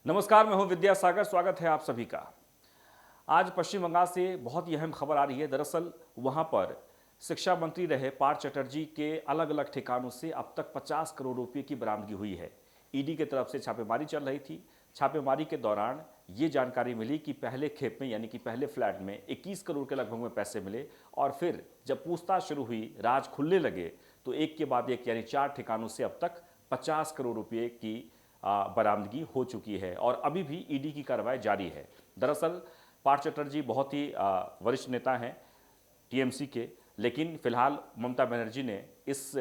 नमस्कार, मैं हूं विद्यासागर। स्वागत है आप सभी का। आज पश्चिम बंगाल से बहुत ही अहम खबर आ रही है। दरअसल वहां पर शिक्षा मंत्री रहे पार्थ चटर्जी के अलग अलग ठिकानों से अब तक 50 करोड़ रुपए की बरामदगी हुई है। ईडी की तरफ से छापेमारी चल रही थी। छापेमारी के दौरान ये जानकारी मिली कि पहले खेप में यानी कि पहले फ्लैट में 21 करोड़ के लगभग में पैसे मिले और फिर जब पूछताछ शुरू हुई, राज खुलने लगे, तो एक के बाद एक यानी 4 ठिकानों से अब तक 50 करोड़ रुपए की बरामदगी हो चुकी है और अभी भी ईडी की कार्रवाई जारी है। दरअसल पार्थ चटर्जी बहुत ही वरिष्ठ नेता हैं टीएमसी के, लेकिन फिलहाल ममता बनर्जी ने इस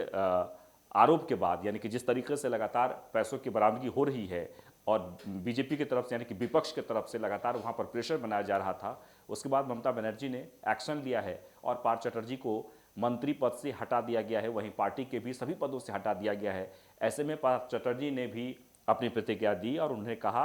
आरोप के बाद यानी कि जिस तरीके से लगातार पैसों की बरामदगी हो रही है और बीजेपी की तरफ से यानी कि विपक्ष की तरफ से लगातार वहां पर प्रेशर बनाया जा रहा था, उसके बाद ममता बनर्जी ने एक्शन लिया है और पार्थ चटर्जी को मंत्री पद से हटा दिया गया है, वहीं पार्टी के भी सभी पदों से हटा दिया गया है। ऐसे में पार्थ चटर्जी ने भी अपनी प्रतिक्रिया दी और उन्होंने कहा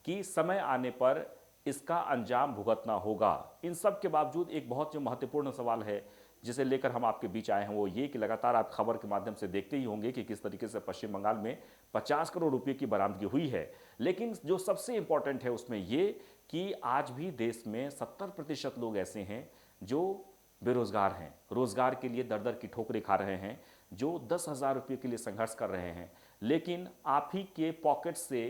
कि समय आने पर इसका अंजाम भुगतना होगा। इन सब के बावजूद एक बहुत जो महत्वपूर्ण सवाल है जिसे लेकर हम आपके बीच आए हैं वो ये कि लगातार आप खबर के माध्यम से देखते ही होंगे कि किस तरीके से पश्चिम बंगाल में 50 करोड़ रुपए की बरामदगी हुई है। लेकिन जो सबसे इंपॉर्टेंट है उसमें ये कि आज भी देश में 70% लोग ऐसे हैं जो बेरोजगार हैं, रोजगार के लिए दर दर की ठोकरें खा रहे हैं, जो 10,000 रुपये के लिए संघर्ष कर रहे हैं। लेकिन आप ही के पॉकेट से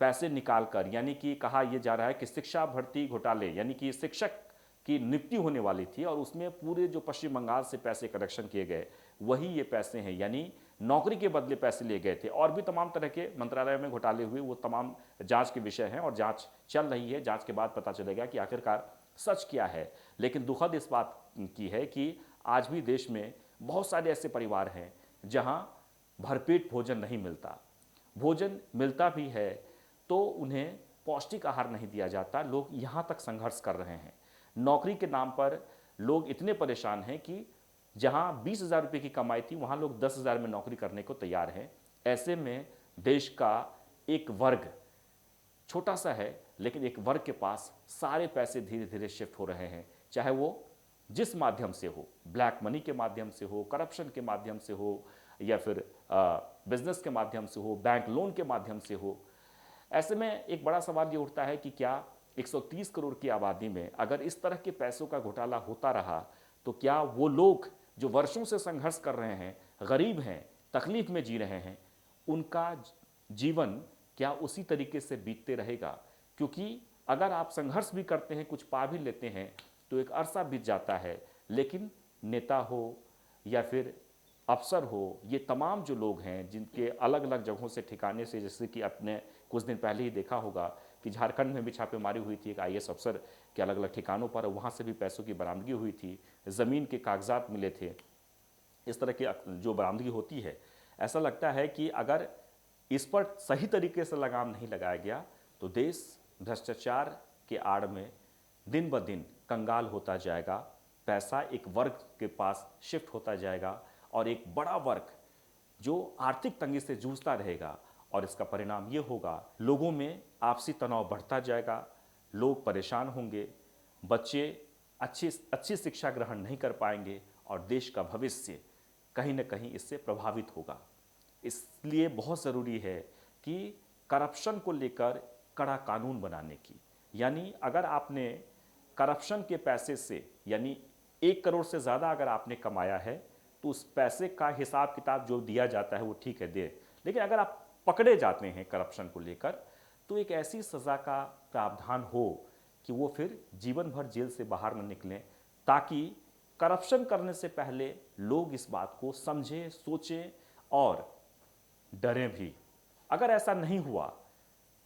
पैसे निकालकर यानी कि कहा यह जा रहा है कि शिक्षा भर्ती घोटाले यानी कि शिक्षक की नियुक्ति होने वाली थी और उसमें पूरे जो पश्चिम बंगाल से पैसे कलेक्शन किए गए वही ये पैसे हैं, यानी नौकरी के बदले पैसे लिए गए थे। और भी तमाम तरह के मंत्रालय में घोटाले हुए, वो तमाम जांच के विषय हैं और जांच चल रही है। जांच के बाद पता चलेगा कि आखिरकार सच क्या है। लेकिन दुखद इस बात की है कि आज भी देश में बहुत सारे ऐसे परिवार हैं जहां भरपेट भोजन नहीं मिलता, भोजन मिलता भी है तो उन्हें पौष्टिक आहार नहीं दिया जाता। लोग यहाँ तक संघर्ष कर रहे हैं। नौकरी के नाम पर लोग इतने परेशान हैं कि जहाँ 20,000 रुपये की कमाई थी वहाँ लोग 10,000 में नौकरी करने को तैयार हैं। ऐसे में देश का एक वर्ग छोटा सा है, लेकिन एक वर्ग के पास सारे पैसे धीरे धीरे शिफ्ट हो रहे हैं, चाहे वो जिस माध्यम से हो, ब्लैक मनी के माध्यम से हो, करप्शन के माध्यम से हो, या फिर बिजनेस के माध्यम से हो, बैंक लोन के माध्यम से हो। ऐसे में एक बड़ा सवाल ये उठता है कि क्या 130 करोड़ की आबादी में अगर इस तरह के पैसों का घोटाला होता रहा तो क्या वो लोग जो वर्षों से संघर्ष कर रहे हैं, गरीब हैं, तकलीफ में जी रहे हैं, उनका जीवन क्या उसी तरीके से बीतते रहेगा? क्योंकि अगर आप संघर्ष भी करते हैं, कुछ पा भी लेते हैं, तो एक अरसा बीत जाता है, लेकिन नेता हो या फिर अफसर हो, ये तमाम जो लोग हैं जिनके अलग अलग जगहों से ठिकाने से, जैसे कि आपने कुछ दिन पहले ही देखा होगा कि झारखंड में भी छापेमारी हुई थी एक आईएएस अफसर के अलग अलग ठिकानों पर, वहाँ से भी पैसों की बरामदगी हुई थी, ज़मीन के कागजात मिले थे। इस तरह की जो बरामदगी होती है, ऐसा लगता है कि अगर इस पर सही तरीके से लगाम नहीं लगाया गया तो देश भ्रष्टाचार के आड़ में दिन ब दिन कंगाल होता जाएगा। पैसा एक वर्ग के पास शिफ्ट होता जाएगा और एक बड़ा वर्ग जो आर्थिक तंगी से जूझता रहेगा और इसका परिणाम ये होगा, लोगों में आपसी तनाव बढ़ता जाएगा, लोग परेशान होंगे, बच्चे अच्छी अच्छी शिक्षा ग्रहण नहीं कर पाएंगे और देश का भविष्य कहीं ना कहीं इससे प्रभावित होगा। इसलिए बहुत ज़रूरी है कि करप्शन को लेकर कड़ा कानून बनाने की, यानी अगर आपने करप्शन के पैसे से यानी 1 करोड़ से ज़्यादा अगर आपने कमाया है तो उस पैसे का हिसाब किताब जो दिया जाता है वो ठीक है दे, लेकिन अगर आप पकड़े जाते हैं करप्शन को लेकर तो एक ऐसी सज़ा का प्रावधान हो कि वो फिर जीवन भर जेल से बाहर न निकलें, ताकि करप्शन करने से पहले लोग इस बात को समझें, सोचें और डरें भी। अगर ऐसा नहीं हुआ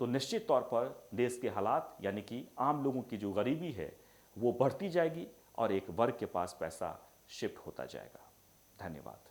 तो निश्चित तौर पर देश के हालात यानी कि आम लोगों की जो गरीबी है वो बढ़ती जाएगी और एक वर्ग के पास पैसा शिफ्ट होता जाएगा। धन्यवाद।